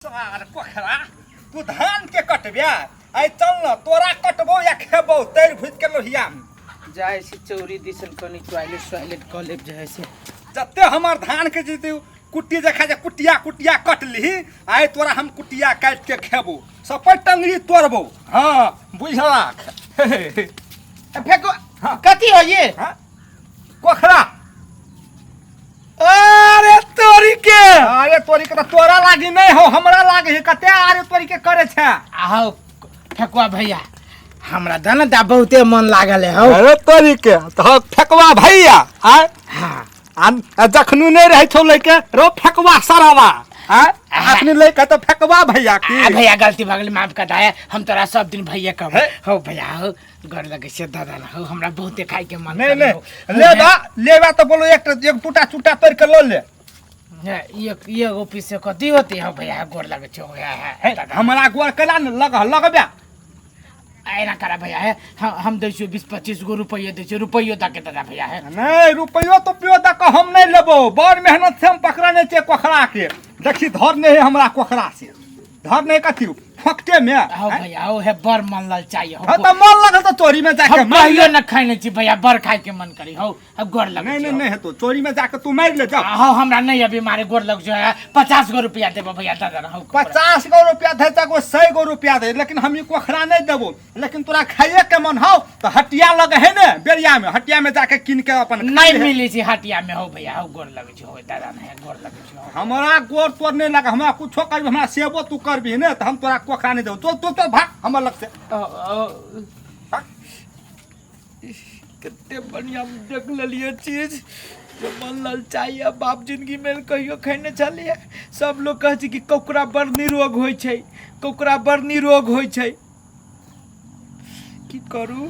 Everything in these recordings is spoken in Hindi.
सार पोखरा तू धान के कटबिया आई चल न तोरा कटबो या खेबो तैर भुज के लोहिया में जाय से चौरी दिसन कनी टॉयलेट कॉलेज जाय से जत्ते हमर धान के जीते कुट्टी देखा जे कुटिया कुटिया कट ली आई तोरा हम कुटिया काट के खेबो सपर टंगरी तोड़बो हां बुझला फेंको कथी हो ये हां पोखरा अरे तोरी के तो तोरा लागी नहीं हो हमरा लागी है कते अरे तोरी के करे छे आओ फेकुआ भैया हमरा दन दा बहुते मन लागल है हो अरे तोरी के तो फेकवा भैया आ हां आ जखनु नहीं रहे छौ लेके रो फेकवा सरावा अपने लेके तो फेकवा भैया की भैया गलती भ गेल माफ कर दे हम तोरा सब दिन भैया कहब हो भैया हो घर लगे से दादा हो हमरा बहुते खाए के मन नहीं लेबा तो बोलो एक टूटा चूटा तोड़ के लो ले ये ऑफिस से कथी होती है भैया गोर लगे छो हमरा गोर कला न लगबे ऐना करा भैया है हम दै छियो 20-25 गो रुपया दै छियो रुपयो दा के दादा भैया है नहीं रुपयो तो पियो दा के हम नहीं लेबो बड़ मेहनत से हम पकड़ने छे कोखरा के देखी धर नहीं है हमरा कोखरा से धर नहीं कथी फकटे में हो भैया हो है बर मन लल चाहिए हो तो मन लगल तो चोरी में जाके मारियो न खाइने छी भैया बर खाए के मन करी हो अब गोर लगे नहीं है तो चोरी में जाके तू मार ले जा हो हमरा नहीं अभी मारे गोर लग जो है 50 गो रुपया देबो भैया दादा हो 50 गो रुपया दे तक 100 गो रुपया दे लेकिन हम ई कोखरा नहीं देबो लेकिन तोरा खाइए के मन हो तो हटिया लगे है ने बेरिया में हटिया में जाके किन के अपन नहीं मिली छी हटिया में हो भैया हो गोर लगे छी हो दादा नहीं गोर लगे छी हमरा गोर तोर नहीं लगे हमरा कुछो कर हमरा सेबो तू करबी ने तो हम तोरा कोखरा नहीं देबो तो भाग हमर लग से कितने बढ़िया देख लिये चीज जो मन ललचाइए बाप जिंदगी में कहियो खैने चलिए सब लोग कहे कि कोकरा बड़ निरोग होय छै कोकरा बड़ निरोग होय छै की करू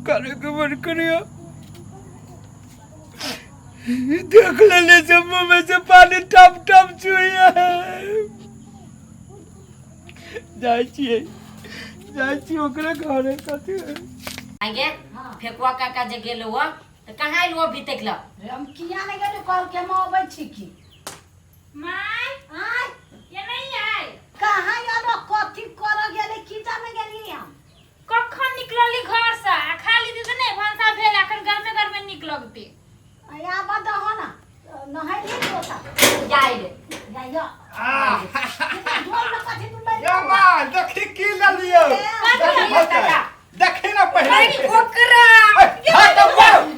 करे के मन करियो देख ले जब मुंह में से पानी टप टप चुइया जाय छी ओकरे घरे कथी आगे फेकुआ काका जे गेलो हो त कहां आइलो अभी तक ल हम किया नहीं गेलो कॉल के हम आबै छी की माय आय ये नहीं है कहां यारो कथी कर गेले की जाने गेली हम कखन निकलली घर से आ खाली दी त नहीं भंसा भेल अखन घर में निक लगते आया बद हो ना नहाई ले होता जाई रे जाइयो ढोल न कथी तू ले या मां देखी की ले लियो देखी ना पहले कोकरा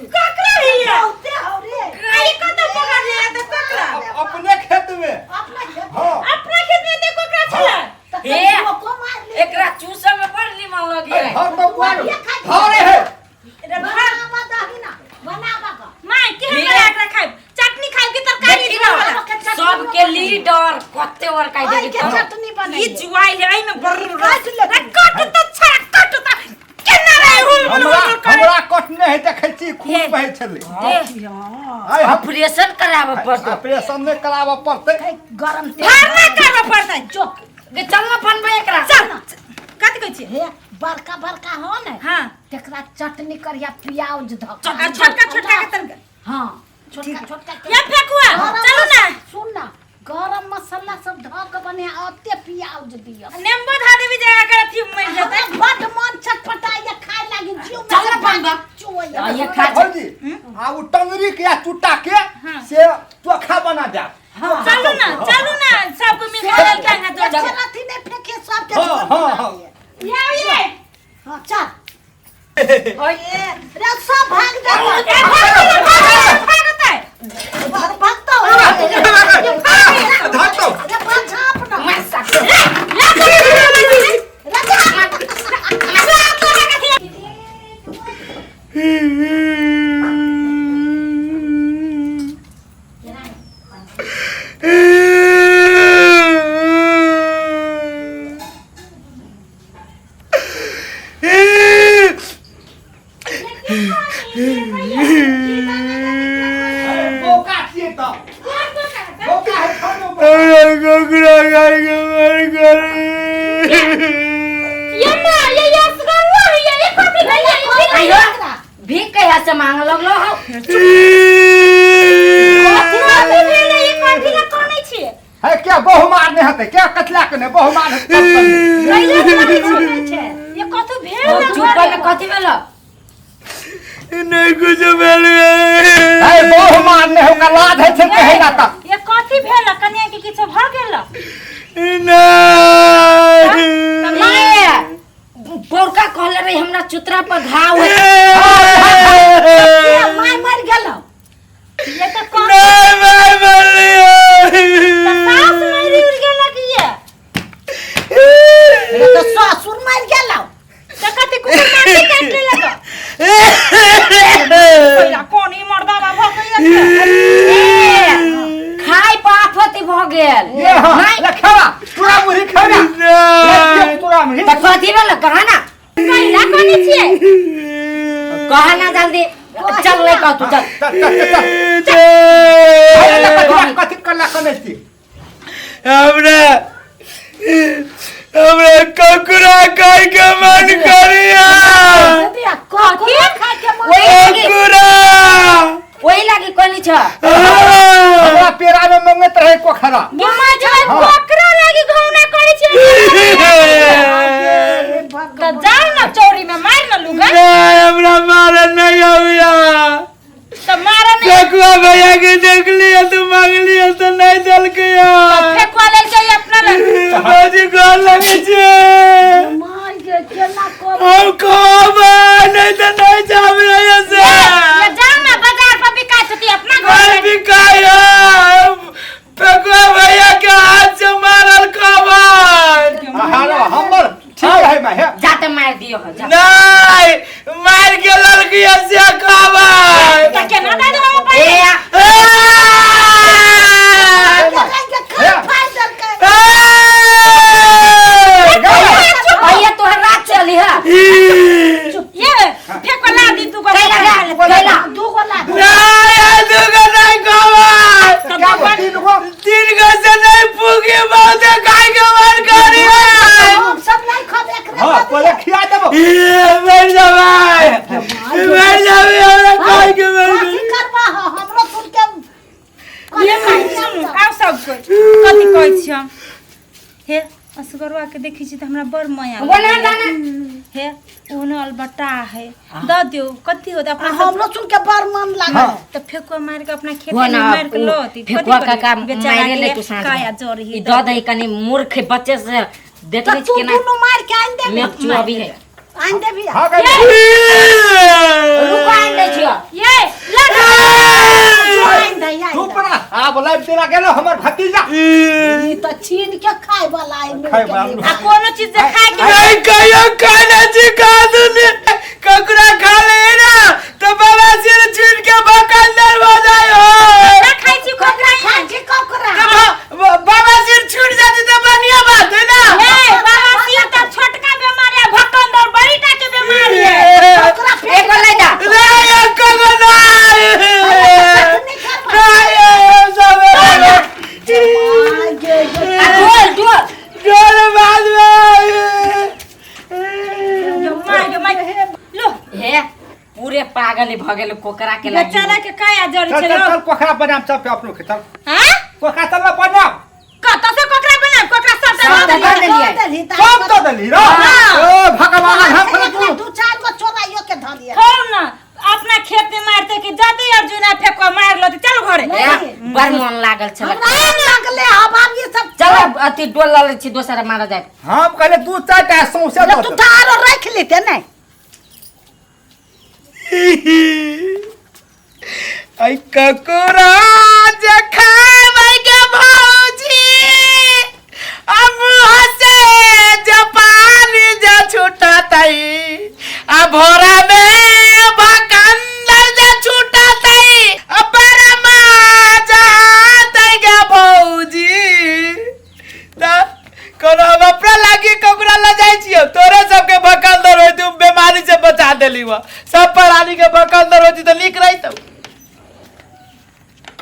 कोकरा ही है होते हो रे आई को तो पकड़ लिया तो कोकरा अपने खेत में अपना खेत हां अपना खेत में देखो कोकरा छला हे को मार ले एकरा चूसा में पड़ ली मन लगी है हर तो मार धरे है रे बनावा दही ना बनावा का माय के हमरा एकरा खाइ चटनी खाइ के तरकारी दिबा सब के लीडर कत्ते और काई दे के चटनी बनाई ई जुआई है आई में बर काट ले कट तो छा कट तो केना रे हमरा कटने है देखै छी खून बहै छले आय ऑपरेशन कराबे पड़तो ऑपरेशन में कराबे पड़ते गरम भरना करबे पड़तै चोक गे चलना बनबे एकरा चल कत कहै छी हे बड़का बड़का हो ने हां तेकरा चटनी करिया प्याज ध छोटका छोटका के तन हां छोटका छोटका ये फेकुआ चलो ना सुन ना गरम मसाला सब धक बने आते प्याज दियो नेम्बो धा देबी जगह कर अथी मर जतै बड मन चटपटाइया खाए लागी जीव में चल बनबा चुइया ये खा जी आ उ टंगरी के या चुट्टा के से चोखा बना दे चलो ना सबको मिल के खाएंगे तो जब चलती ने फेंके सब के हां ये हां चल ओए रे सब भाग जा भागता है भागता हो धातो रे बाछा अपना मसा बोका छी तो बोका है खानो कोकरा गाय के मर गई ये असगल्ला है ये कथी है ये भीख कहिया से मांग लगलो हो कथी है ये कथी ला कोनै छी है क्या बहुमान नहीं हते क्या कतला के नहीं बहुमान कइले बोलै छै ये कथु भेल चुप में कथी भेलो नहीं कुछ भेल है बहुमान नहीं होगा लाज है से कहे ना त ये कथी भेल कन्या के किछो भ गेल नहीं पोरका कहले रही हमरा चुतरा पर घाव है माय मर गेलो ये तो कौन नहीं मैं मर सास मारी उड़ गेल कि ये तो ससुर मर गेलो तो कथी कुकुर मार के काट ले लगा पहिला कोन ई मर्दा बा भ गइया खाई पाफती भ गेल ये हां लखवा तोरा मुरी खाना तोरा मुरी त कथी भेल कहा ना पहिला कोनी छिए कहा ना जल्दी चल ले का तू चल कथी करला कने छी हमरा ककुरा खाए के मन करिया दिया कथु खा के मन ककुरा ओही लागी कोनी छ हमरा पेरा में मंगत रहे कोखरा मम्मा जो कोकरा लागी घौना करे छी त जाओ ना चौरी में मार ना लुगा नहीं हमरा मारे नहीं आविया त मारा नहीं ककुआ भैया के देख लिया तू मांग लिया तो नहीं चल गया फेंकवा ले जाई अपना लग बाजी घर लगे छे मार के केना को हम कहबा नहीं तो नहीं जावे ऐसे ये जाओ ना बाजार पर बिका छती अपना घर घर में भी काया ककुआ भैया के हाथ से मारल कहबा हां हमर ठीक है मैं जाते मार दियो हो जा नहीं मार के लड़की से कहबा क्या के ना दे हम पे भैया तोहर रात चली है ये फेंकवा ला दी तू को कैला दूगो ला नहीं कहबा तीन गो से नहीं पूगी बहुत खाए के मन करी हम सब नहीं खब एकरे हां पहले खिया देबो मर जावे हमरा खाए के मन कथी करबा हमरो सुन के ये सुन आ सब कथी कहै छी हे असगरवा के देखै छी त हमरा बड़ माया बोला गाना हे ओने अलबटा है द दियो कथी होत अपना हमरो सुन के बड़ मन लागल त फेंकवा मार के अपना खेत में मार के लोती फेकुआ का मारे ले तू सांझ काया जोर ही ई द दही कनी मूर्ख बच्चे से देख तो ले तू केना दोनों मार के आइन दे मैं चुआ भी है आइन दे भी हां रुको आन दे छियो ये लगा आइन दे आइन चुप ना आ बोला तेरा गेलो हमर भतीजा ई तो छीन के खाए वाला आइन खाए वाला। आ कोनो चीज से खाए के नहीं कहियो खाना सिखा दूने ककुरा खा ले ना तो बाबा सिर छीन के बकंदर हो जाए ना खाई छी खोकरा खाए छी कोकरा बाबा सिर छूट जाती तो बढ़िया बात है ना ए बाबा सिर त छोटका बीमारी है भकंदर बड़ीटा के बीमारी है कोकरा एक ले जा नहीं एक को नहीं डोल जोर बाद जो मार लो हे पूरे पागल भ गेल कोकरा के लगी बेचारा के काया जड़ी चल छै लो चल कोखरा बनाम सब पे अपनो खेतर हां कोखरा चल ना बनाम कत से कोकरा बना कोकरा सब सब कर देलिए सब तो दली रो ओ भगवान हम दू चार को चोराइयो के धलिए छोड़ ना अपना खेत में मारते कि जाते अर्जुना फेंको मार लो चल घरे बड़ मन लागल छल हमरा लागले हवाम ये सब चल अति डोल ले छी दोसरा मारा जाए हम कहले दू चार टा सौसे जब तू थारो रख लेते नहीं आई ककुरा जे खाए के भौजी अब हसे जापान जा छूटा तई आ भोरा में भकंदर जा छूटा तई अबरा मा जा तई के भौजी ता कोनो अपना लागी ककुरा ल जाई छियो तोरे सबके भकंदर होई तुम बीमारी से बचा देली वा सब प्राणी के भकंदर होती तो लिख रही तो